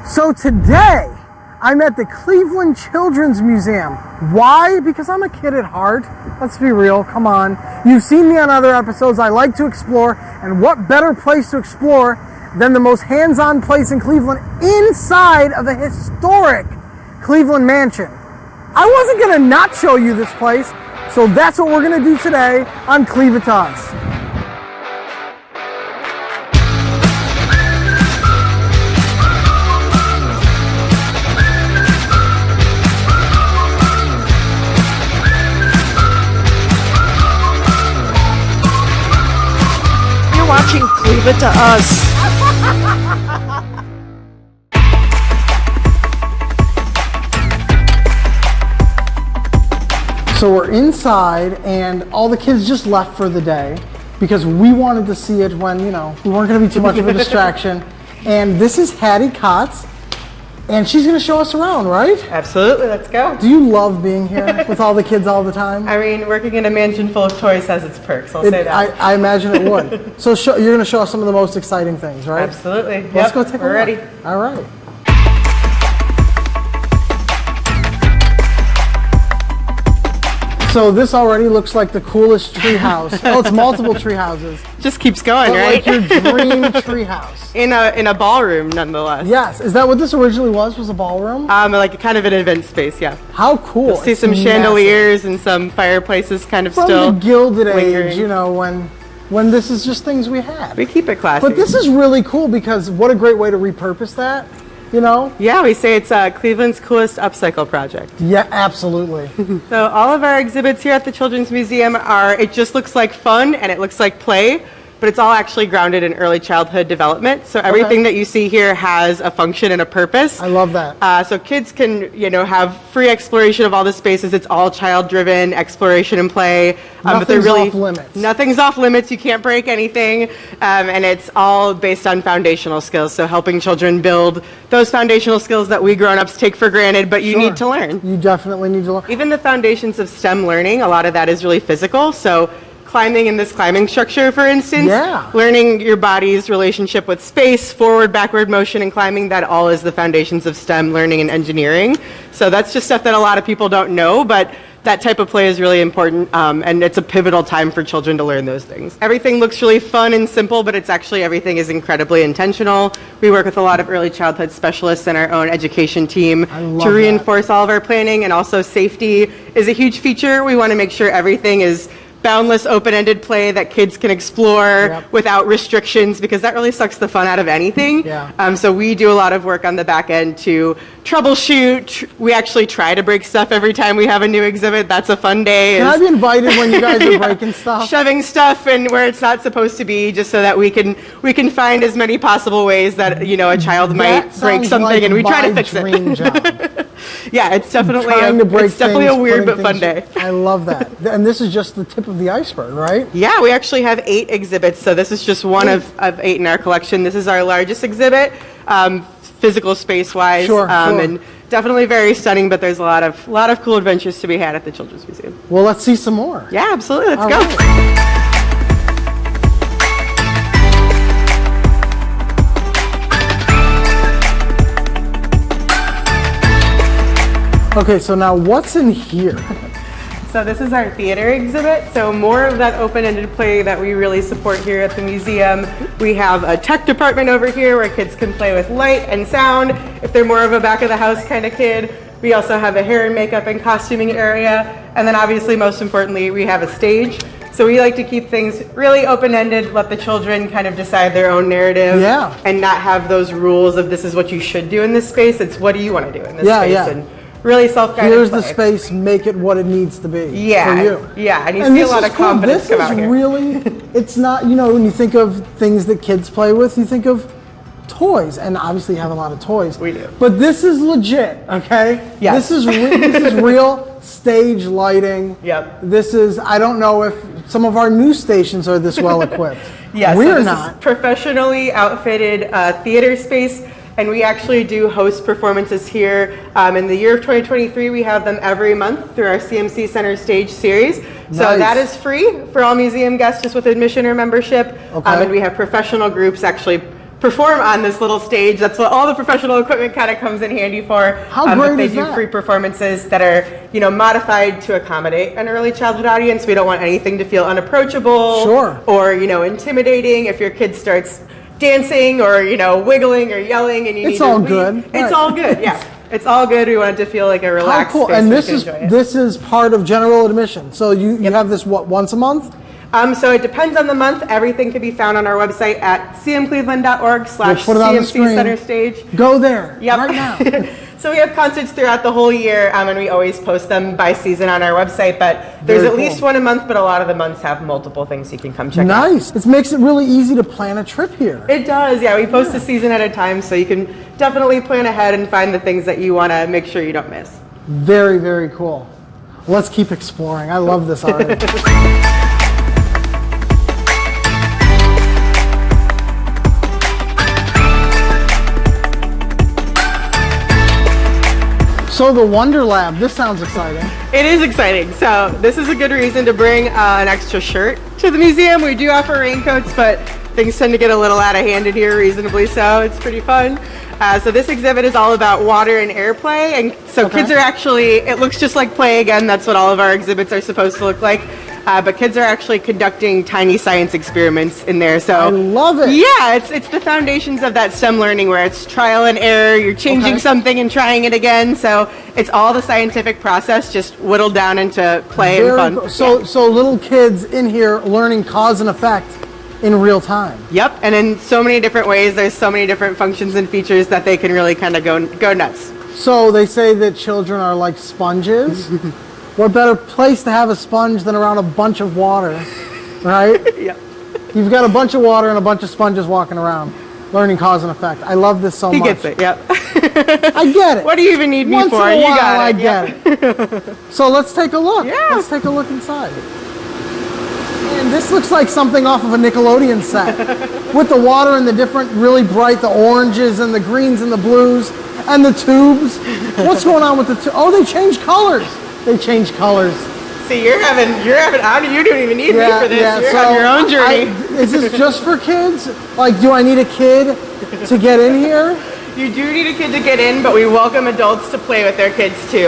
So today, I'm at the Cleveland Children's Museum. Why? Because I'm a kid at heart. Let's be real, come on. You've seen me on other episodes. I like to explore, and what better place to explore than the most hands-on place in Cleveland inside of a historic Cleveland mansion. I wasn't gonna not show you this place, so that's what we're gonna do today on Cleveland Talks. Watching Leave It to Us. So we're inside and all the kids just left for the day because we wanted to see it when, we weren't going to be too much of a distraction. And this is Hattie Kotz, and she's going to show us around, right? Absolutely, let's go. Do you love being here with all the kids all the time? I mean, working in a mansion full of toys has its perks, I'll say that. I imagine it would. So you're going to show us some of the most exciting things, right? Absolutely. Let's go take a look. We're ready. All right. So this already looks like the coolest tree house. Oh, it's multiple tree houses. Just keeps going, right? Like your dream tree house. In a ballroom, nonetheless. Yes. Is that what this originally was a ballroom? Like kind of an event space, yeah. How cool. You'll see some chandeliers and some fireplaces kind of From still the Gilded lingering. Age, when this is just things we had. We keep it classy. But this is really cool because what a great way to repurpose that. Yeah, we say it's Cleveland's coolest upcycle project. Yeah, absolutely. So all of our exhibits here at the Children's Museum it just looks like fun and it looks like play, but it's all actually grounded in early childhood development. So everything that you see here has a function and a purpose. I love that. So kids can, have free exploration of all the spaces. It's all child-driven exploration and play. Nothing's but they're really, off limits. Nothing's off limits. You can't break anything. And it's all based on foundational skills. So helping children build those foundational skills that we grown-ups take for granted, but you need to learn. You definitely need to learn. Even the foundations of STEM learning, a lot of that is really physical. So climbing in this climbing structure, for instance, learning your body's relationship with space, forward, backward motion, and climbing, that all is the foundations of STEM learning and engineering. So that's just stuff that a lot of people don't know, but that type of play is really important, and it's a pivotal time for children to learn those things. Everything looks really fun and simple, but everything is incredibly intentional. We work with a lot of early childhood specialists and our own education team to reinforce all of our planning, and also safety is a huge feature. We want to make sure everything is boundless, open-ended play that kids can explore without restrictions, because that really sucks the fun out of anything. So we do a lot of work on the back end to troubleshoot. We actually try to break stuff every time we have a new exhibit. That's a fun day. Can I be invited when you guys are breaking stuff? Shoving stuff in where it's not supposed to be, just so that we can find as many possible ways that a child might break something, and we try to fix it. Yeah, it's definitely a weird but fun day. I love that. And this is just the tip of the iceberg, right? Yeah, we actually have 8 exhibits, so this is just one of 8 in our collection. This is our largest exhibit, physical space-wise, and definitely very stunning, but there's a lot of cool adventures to be had at the Children's Museum. Well, let's see some more. Yeah, absolutely. Let's go. Right. Okay, so now what's in here? So this is our theater exhibit. So more of that open-ended play that we really support here at the museum. We have a tech department over here where kids can play with light and sound if they're more of a back-of-the-house kind of kid. We also have a hair and makeup and costuming area. And then obviously, most importantly, we have a stage. So we like to keep things really open-ended, let the children kind of decide their own narrative, and not have those rules of this is what you should do in this space. It's what do you want to do in this space? And really self-guided Here's play. the space, make it what it needs to be for you. Yeah, and you see a lot of confidence come out here. Really, it's not, when you think of things that kids play with, you think of toys, and obviously you have a lot of toys. We do. But this is legit, okay? Yes. This is real stage lighting. Yep. This is, I don't know if some of our news stations are this well equipped. Yes, we're so this not. Is professionally outfitted theater space. And we actually do host performances here. In the year of 2023, we have them every month through our CMC Center Stage series. So that is free for all museum guests, just with admission or membership. And we have professional groups actually perform on this little stage. That's what all the professional equipment kind of comes in handy for. How great they is do that? free performances that are, modified to accommodate an early childhood audience. We don't want anything to feel unapproachable or, intimidating. If your kid starts dancing or, wiggling or yelling and you need to leave, it's all good. Yeah. It's all good. We want it to feel like a relaxed How cool. space. And this is part of general admission. So you have this, once a month? So it depends on the month. Everything can be found on our website at cmcleveland.org/CMC Center Stage. Go there right now. So we have concerts throughout the whole year, and we always post them by season on our website. But there's at least one a month, but a lot of the months have multiple things you can come check out. Nice. It makes it really easy to plan a trip here. It does, yeah. We post a season at a time, so you can definitely plan ahead and find the things that you want to make sure you don't miss. Very, very cool. Let's keep exploring. I love this already. So the Wonder Lab, this sounds exciting. It is exciting. So this is a good reason to bring an extra shirt to the museum. We do offer raincoats, but things tend to get a little out of hand in here, reasonably so. It's pretty fun. So this exhibit is all about water and air play. And so kids are actually, it looks just like play again. That's what all of our exhibits are supposed to look like. But kids are actually conducting tiny science experiments in there. So I love it. Yeah, it's the foundations of that STEM learning where it's trial and error. You're changing something and trying it again. So it's all the scientific process just whittled down into play and fun. Cool. So little kids in here learning cause and effect in real time. Yep, and in so many different ways. There's so many different functions and features that they can really kind of go nuts. So they say that children are like sponges. What better place to have a sponge than around a bunch of water, right? Yep. You've got a bunch of water and a bunch of sponges walking around, learning cause and effect. I love this so much. He gets it, yep. I get it. What do you even need me Once for? in a You while, got I it. get it. So let's take a look. Yeah. Let's take a look inside. And this looks like something off of a Nickelodeon set. With the water and the different, really bright, the oranges and the greens and the blues and the tubes. What's going on with the tubes? Oh, they change colors. They change colors. See, you don't even need me for this. You're on your own journey. Is this just for kids? Like, do I need a kid to get in here? You do need a kid to get in, but we welcome adults to play with their kids too.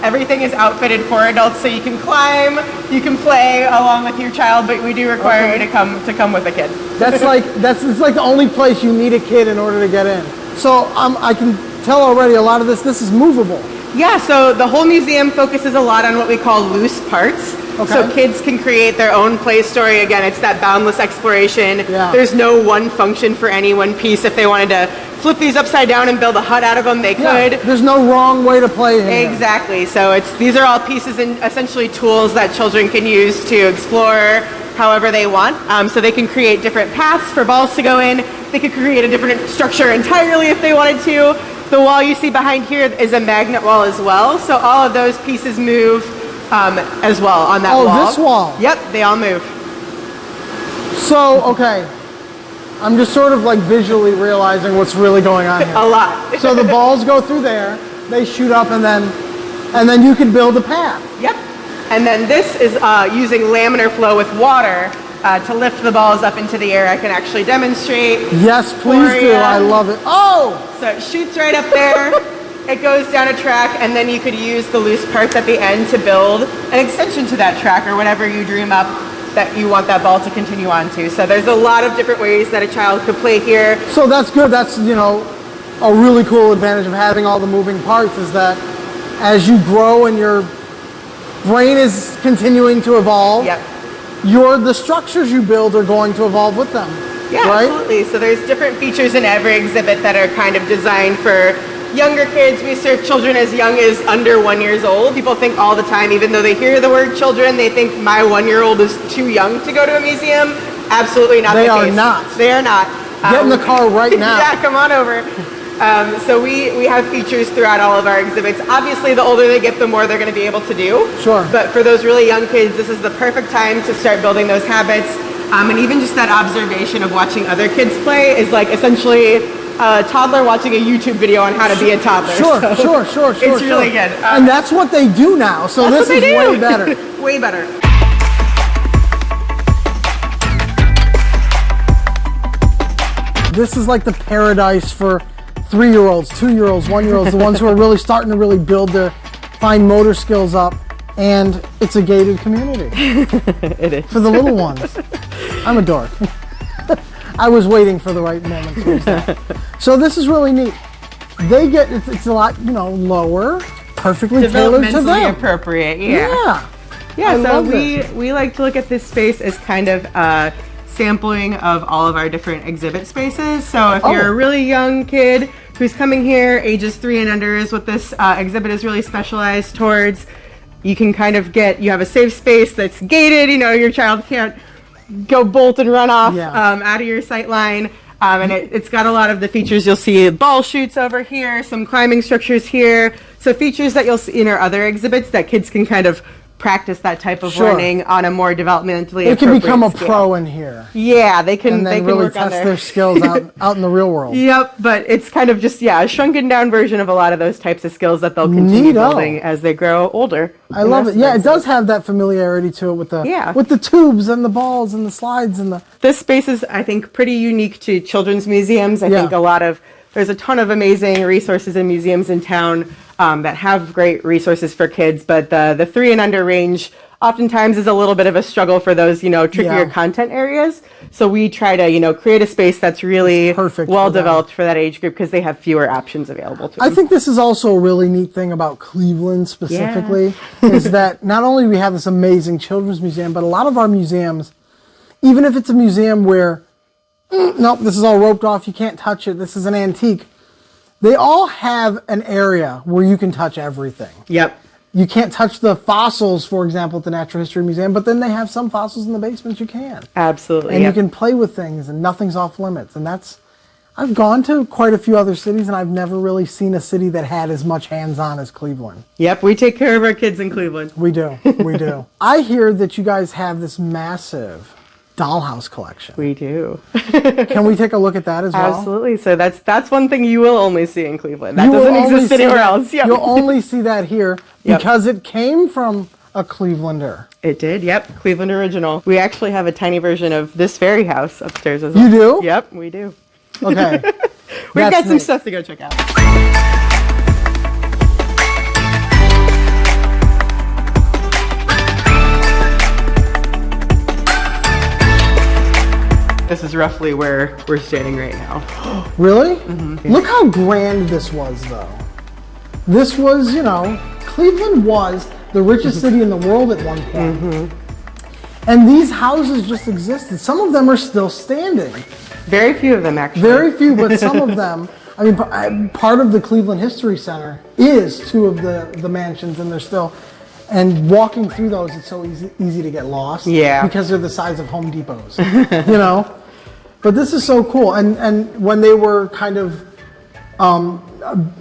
Everything is outfitted for adults, so you can climb, you can play along with your child, but we do require you to come with a kid. It's like the only place you need a kid in order to get in. So I can tell already a lot of this is movable. Yeah, so the whole museum focuses a lot on what we call loose parts. So kids can create their own play story. Again, it's that boundless exploration. Yeah. There's no one function for any one piece. If they wanted to flip these upside down and build a hut out of them, they could. There's no wrong way to play here. Exactly. So these are all pieces and essentially tools that children can use to explore however they want. So they can create different paths for balls to go in. They could create a different structure entirely if they wanted to. The wall you see behind here is a magnet wall as well. So all of those pieces move as well on that wall. Oh, this wall. Yep, they all move. So, okay. I'm just sort of like visually realizing what's really going on here. A lot. So the balls go through there, they shoot up, and then you can build a path. Yep. And then this is using laminar flow with water to lift the balls up into the air. I can actually demonstrate. Yes, please do. I love it. Oh! So it shoots right up there. It goes down a track, and then you could use the loose parts at the end to build an extension to that track or whatever you dream up that you want that ball to continue on to. So there's a lot of different ways that a child could play here. So that's good. That's, a really cool advantage of having all the moving parts is that as you grow and your brain is continuing to evolve, the structures you build are going to evolve with them. Yeah, right? Absolutely. So there's different features in every exhibit that are kind of designed for younger kids. We serve children as young as under 1 year old. People think all the time, even though they hear the word children, they think my 1-year-old is too young to go to a museum. Absolutely not the case. They are not. They are not. Get in the car right now. Yeah, come on over. So we have features throughout all of our exhibits. Obviously, the older they get, the more they're going to be able to do. Sure. But for those really young kids, this is the perfect time to start building those habits. And even just that observation of watching other kids play is like essentially a toddler watching a YouTube video on how to be a toddler. Sure. It's really good. And that's what they do now. So this is way better. Way better. This is like the paradise for 3-year-olds, 2-year-olds, 1-year-olds, the ones who are really starting to really build their fine motor skills up. And it's a gated community. It is. For the little ones. I'm a dork. I was waiting for the right moment to use that. So this is really neat. They get, it's a lot, lower, perfectly tailored to them. Developmentally appropriate, yeah. Yeah, so we like to look at this space as kind of a sampling of all of our different exhibit spaces. So if you're a really young kid who's coming here, ages 3 and under is what this exhibit is really specialized towards. You can kind of you have a safe space that's gated, your child can't go bolt and run off out of your sight line. And it's got a lot of the features. You'll see ball chutes over here, some climbing structures here. So features that you'll see in our other exhibits that kids can kind of practice that type of learning on a more developmentally appropriate They can become a scale. Pro in here. Yeah, they can. And then they can really work on test their skills out in the real world. Yep, but it's kind of just a shrunken down version of a lot of those types of skills that they'll continue building as they grow older. I love it. Yeah, it does have that familiarity to it with the tubes and the balls and the slides and the. This space is, I think, pretty unique to children's museums. I think there's a ton of amazing resources and museums in town that have great resources for kids, but the 3 and under range oftentimes is a little bit of a struggle for those, trickier content areas. So we try to, create a space that's really well developed for that age group because they have fewer options available to them. I think this is also a really neat thing about Cleveland specifically, is that not only do we have this amazing children's museum, but a lot of our museums, even if it's a museum where, nope, this is all roped off, you can't touch it, this is an antique, they all have an area where you can touch everything. Yep. You can't touch the fossils, for example, at the Natural History Museum, but then they have some fossils in the basement you can. Absolutely. And you can play with things and nothing's off limits. And I've gone to quite a few other cities and I've never really seen a city that had as much hands-on as Cleveland. Yep, we take care of our kids in Cleveland. We do, we do. I hear that you guys have this massive dollhouse collection. We do. Can we take a look at that as well? Absolutely. So that's one thing you will only see in Cleveland. That doesn't exist anywhere else. Yep. You'll only see that here because it came from a Clevelander. It did, yep. Cleveland original. We actually have a tiny version of this very house upstairs as well. You do? Yep, we do. Okay. We've got some stuff to go check out. This is roughly where we're standing right now. Really? Mm-hmm. Look how grand this was, though. This was, Cleveland was the richest city in the world at one point. Mm-hmm. And these houses just existed. Some of them are still standing. Very few of them, actually. Very few, but some of them. I mean, part of the Cleveland History Center is 2 of the mansions, and they're still. And walking through those, it's so easy to get lost. Yeah. Because they're the size of Home Depots, But this is so cool. And when they were kind of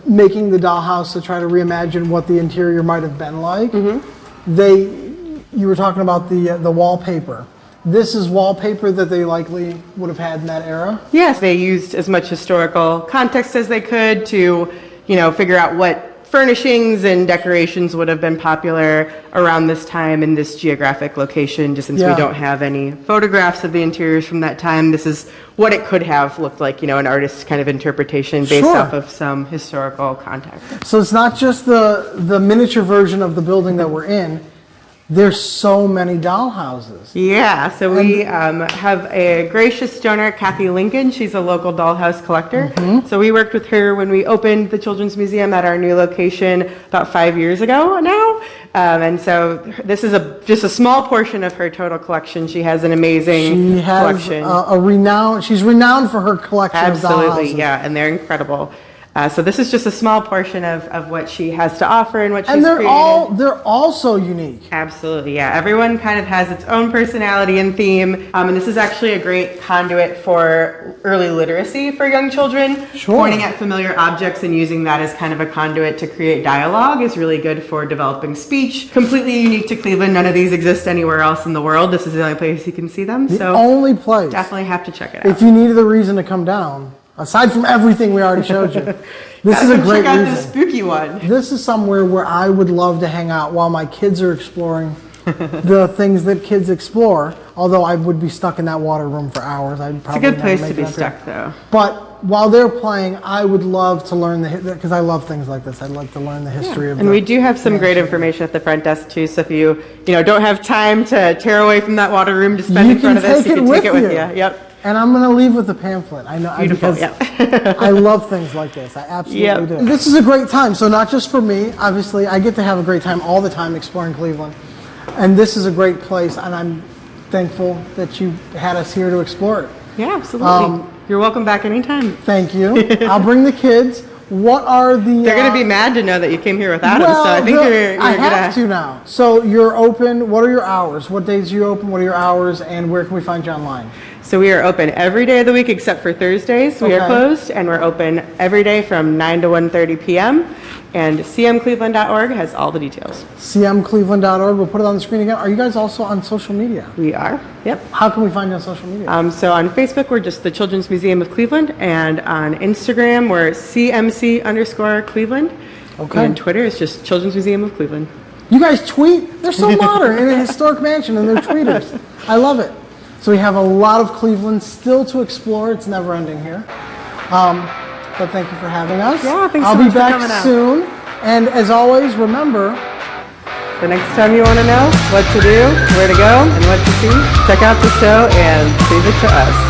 making the dollhouse to try to reimagine what the interior might have been like, you were talking about the wallpaper. This is wallpaper that they likely would have had in that era? Yes, they used as much historical context as they could to, figure out what furnishings and decorations would have been popular around this time in this geographic location, just since we don't have any photographs of the interiors from that time. This is what it could have looked like, an artist's kind of interpretation based off of some historical context. So it's not just the miniature version of the building that we're in. There's so many dollhouses. Yeah, so we have a gracious donor, Kathy Lincoln. She's a local dollhouse collector. Mm-hmm. So we worked with her when we opened the Children's Museum at our new location about 5 years ago now. And so this is just a small portion of her total collection. She has an amazing collection. She's renowned for her collection of dollhouses. Absolutely, yeah, and they're incredible. So this is just a small portion of what she has to offer and what she's created. And they're all so unique. Absolutely, yeah. Everyone kind of has its own personality and theme. And this is actually a great conduit for early literacy for young children. Sure. Pointing at familiar objects and using that as kind of a conduit to create dialogue is really good for developing speech. Completely unique to Cleveland. None of these exist anywhere else in the world. This is the only place you can see them. The only place. Definitely have to check it out. If you needed a reason to come down, aside from everything we already showed you, this is a great reason. Check out the spooky one. This is somewhere where I would love to hang out while my kids are exploring the things that kids explore. Although I would be stuck in that water room for hours. I'd probably It's a good never place make to be it up there. stuck, though. But while they're playing, I would love to learn because I love things like this. I'd like to learn the history of. And we do have some great information at the front desk too. So if you don't have time to tear away from that water room to spend in front of this, you can take it with you. Yep. And I'm going to leave with the pamphlet. I know Beautiful. because I love things like this. I absolutely do. This is a great time. So not just for me, obviously, I get to have a great time all the time exploring Cleveland. And this is a great place, and I'm thankful that you had us here to explore it. Yeah, absolutely. You're welcome back anytime. Thank you. I'll bring the kids. What are the... They're going to be mad to know that you came here without them, so I think you're I gonna... have to now. So you're open. What are your hours? What days are you open? What are your hours? And where can we find you online? So we are open every day of the week except for Thursdays. We are closed, and we're open every day from 9 to 1:30 p.m. And cmcleveland.org has all the details. cmcleveland.org. We'll put it on the screen again. Are you guys also on social media? We are. Yep. How can we find you on social media? So on Facebook, we're just the Children's Museum of Cleveland, and on Instagram, we're CMC_Cleveland. Okay. And Twitter is just Children's Museum of Cleveland. You guys tweet? They're so modern in a historic mansion, and they're tweeters. I love it. So we have a lot of Cleveland still to explore. It's never ending here. But thank you for having us. Yeah, thanks so I'll much be for back coming out. soon. And as always, remember, The next time you want to know what to do, where to go, and what to see, check out the show and leave it to us.